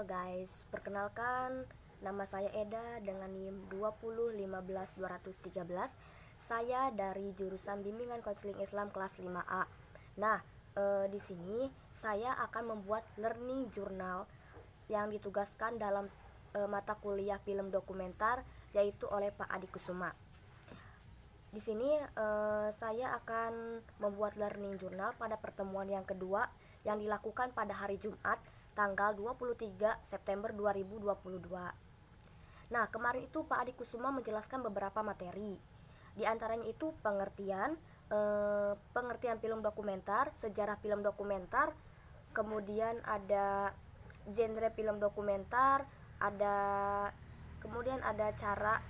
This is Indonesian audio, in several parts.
Halo guys, perkenalkan nama saya Eda dengan NIM 2015213. Saya dari jurusan Bimbingan Konseling Islam kelas 5A. Nah, di sini saya akan membuat learning journal yang ditugaskan dalam mata kuliah film dokumenter yaitu oleh Pak Adi Kusuma. Di sini saya akan membuat learning journal pada pertemuan yang kedua yang dilakukan pada hari Jumat tanggal 23 September 2022. Nah, kemarin itu Pak Adi Kusuma menjelaskan beberapa materi. Di antaranya itu pengertian film dokumenter, sejarah film dokumenter, kemudian ada genre film dokumenter, kemudian ada cara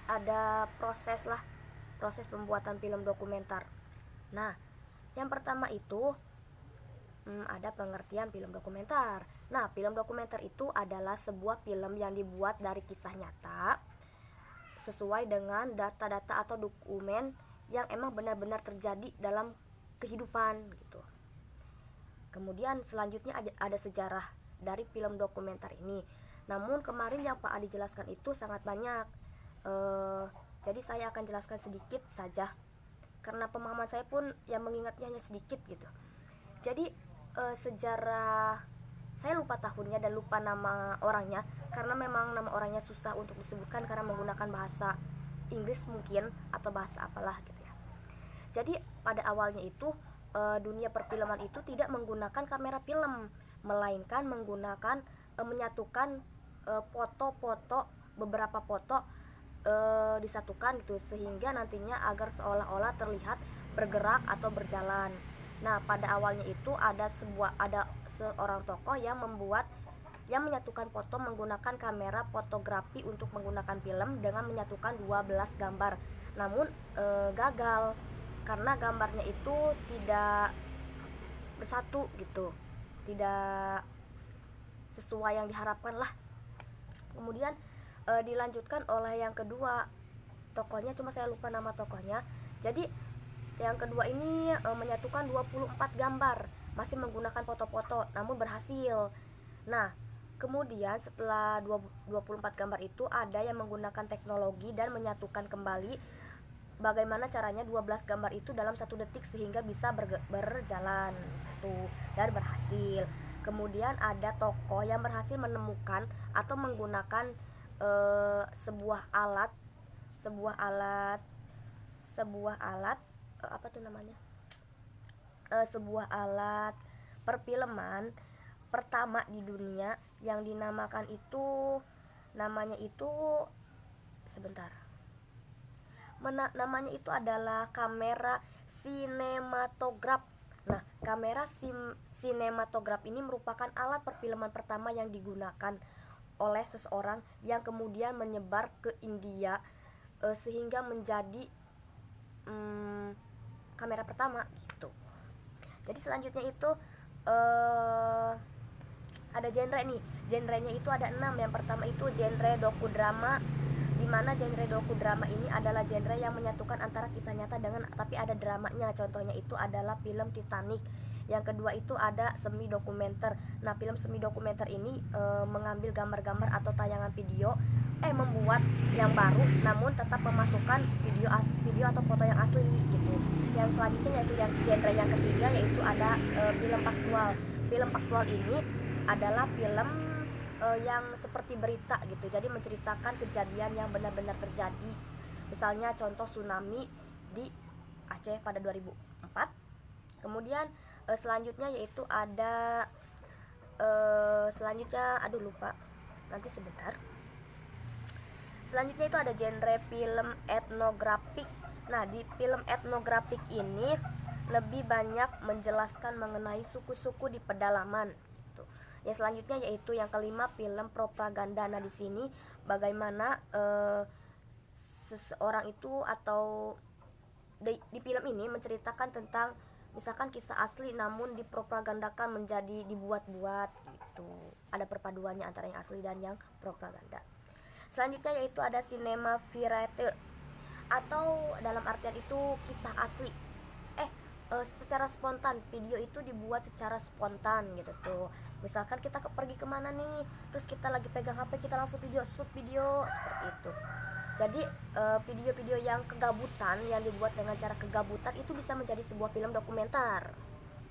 ada proses pembuatan film dokumenter. Nah, yang pertama itu ada pengertian film dokumenter. Nah, film dokumenter itu adalah sebuah film yang dibuat dari kisah nyata sesuai dengan data-data atau dokumen yang emang benar-benar terjadi dalam kehidupan gitu. Kemudian selanjutnya ada sejarah dari film dokumenter ini. Namun kemarin yang Pak Adi jelaskan itu sangat banyak. Jadi saya akan jelaskan sedikit saja karena pemahaman saya pun yang mengingatnya hanya sedikit gitu. Jadi sejarah saya lupa tahunnya dan lupa nama orangnya karena memang nama orangnya susah untuk disebutkan karena menggunakan bahasa Inggris mungkin atau bahasa apalah gitu ya. Jadi pada awalnya itu dunia perfilman itu tidak menggunakan kamera film, melainkan menggunakan menyatukan beberapa foto disatukan gitu sehingga nantinya agar seolah-olah terlihat bergerak atau berjalan. Nah, pada awalnya itu ada seorang tokoh yang menyatukan foto menggunakan kamera fotografi untuk menggunakan film dengan menyatukan 12 gambar. Namun gagal karena gambarnya itu tidak bersatu gitu. Tidak sesuai yang diharapkan lah. Kemudian dilanjutkan oleh yang kedua, tokohnya cuma saya lupa nama tokohnya. Jadi yang kedua ini menyatukan 24 gambar, masih menggunakan foto-foto namun berhasil. Nah, kemudian setelah 24 gambar itu ada yang menggunakan teknologi dan menyatukan kembali bagaimana caranya 12 gambar itu dalam 1 detik sehingga bisa berjalan tuh, dan berhasil. Kemudian ada tokoh yang berhasil menemukan atau menggunakan sebuah alat sebuah alat perfilman pertama di dunia yang dinamakan itu namanya adalah kamera sinematograf. Nah, kamera sinematograf ini merupakan alat perfilman pertama yang digunakan oleh seseorang yang kemudian menyebar ke India sehingga menjadi kamera pertama gitu. Jadi selanjutnya itu ada genre nih. Genrenya itu ada 6. Yang pertama itu genre dokudrama, di mana genre dokudrama ini adalah genre yang menyatukan antara kisah nyata dengan tapi ada dramanya. Contohnya itu adalah film Titanic. Yang kedua itu ada semi dokumenter. Nah, film semi dokumenter ini mengambil gambar-gambar atau tayangan video membuat yang baru namun tetap memasukkan video atau foto yang asli gitu. Yang selanjutnya yaitu yang genre yang ketiga yaitu ada film faktual. Film faktual ini adalah film yang seperti berita gitu. Jadi menceritakan kejadian yang benar-benar terjadi. Misalnya contoh tsunami di Aceh pada 2004. Kemudian selanjutnya yaitu ada Selanjutnya itu ada genre film etnografik. Nah, di film etnografik ini lebih banyak menjelaskan mengenai suku-suku di pedalaman. Yang selanjutnya yaitu yang kelima film propaganda. Nah, di sini bagaimana seseorang itu atau di film ini menceritakan tentang misalkan kisah asli namun dipropagandakan menjadi dibuat-buat gitu. Ada perpaduannya antara yang asli dan yang propaganda. Selanjutnya yaitu ada sinema verite atau dalam artian itu kisah asli. secara spontan. Video itu dibuat secara spontan gitu tuh. Misalkan kita pergi kemana nih, terus kita lagi pegang HP, kita langsung shoot video seperti itu. Jadi video-video yang kegabutan, yang dibuat dengan cara kegabutan itu bisa menjadi sebuah film dokumenter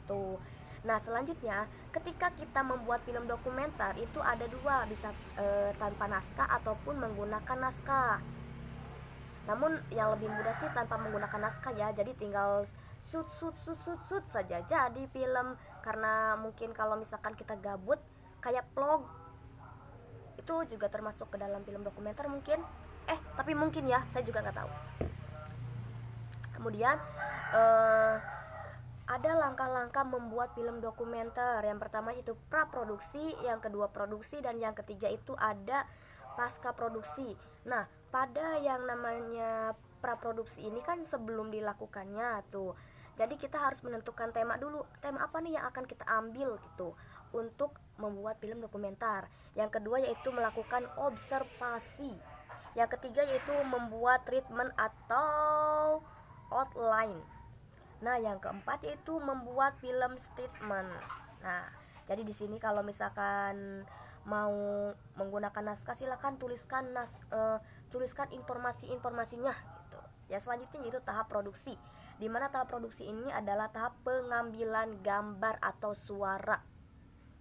tuh. Nah selanjutnya, ketika kita membuat film dokumenter itu ada dua, bisa tanpa naskah ataupun menggunakan naskah. Namun yang lebih mudah sih tanpa menggunakan naskah ya, jadi tinggal shoot saja jadi film. Karena mungkin kalau misalkan kita gabut kayak vlog, itu juga termasuk ke dalam film dokumenter mungkin, tapi mungkin ya, saya juga nggak tahu. Kemudian ada langkah-langkah membuat film dokumenter. Yang pertama itu praproduksi, yang kedua produksi, dan yang ketiga itu ada pasca produksi. Nah, pada yang namanya praproduksi ini kan sebelum dilakukannya tuh. Jadi kita harus menentukan tema dulu. Tema apa nih yang akan kita ambil gitu untuk membuat film dokumenter. Yang kedua yaitu melakukan observasi. Yang ketiga yaitu membuat treatment atau outline. Nah, yang keempat yaitu membuat film statement. Nah, jadi di sini kalau misalkan mau menggunakan naskah silakan tuliskan informasi-informasinya gitu. Ya selanjutnya yaitu tahap produksi. Di mana tahap produksi ini adalah tahap pengambilan gambar atau suara.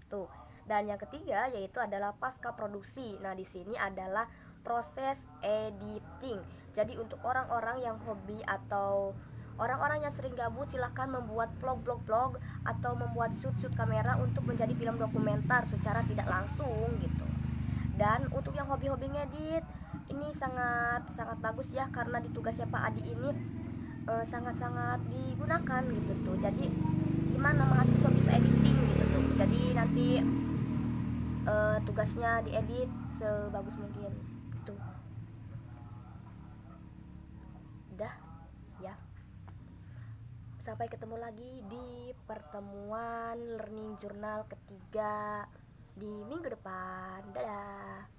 Tuh. Dan yang ketiga yaitu adalah pasca produksi. Nah, di sini adalah proses editing. Jadi untuk orang-orang yang hobi atau orang-orang yang sering gabut, silahkan membuat vlog atau membuat shoot kamera untuk menjadi film dokumenter secara tidak langsung gitu. Dan untuk yang hobi-hobi ngedit, ini sangat bagus ya, karena di tugasnya Pak Adi ini sangat digunakan gitu tuh. Jadi gimana mahasiswa bisa editing gitu tuh. Jadi nanti tugasnya diedit sebagus mungkin gitu. Udah ya. Sampai ketemu lagi di pertemuan Learning Journal ketiga di minggu depan. Dadah.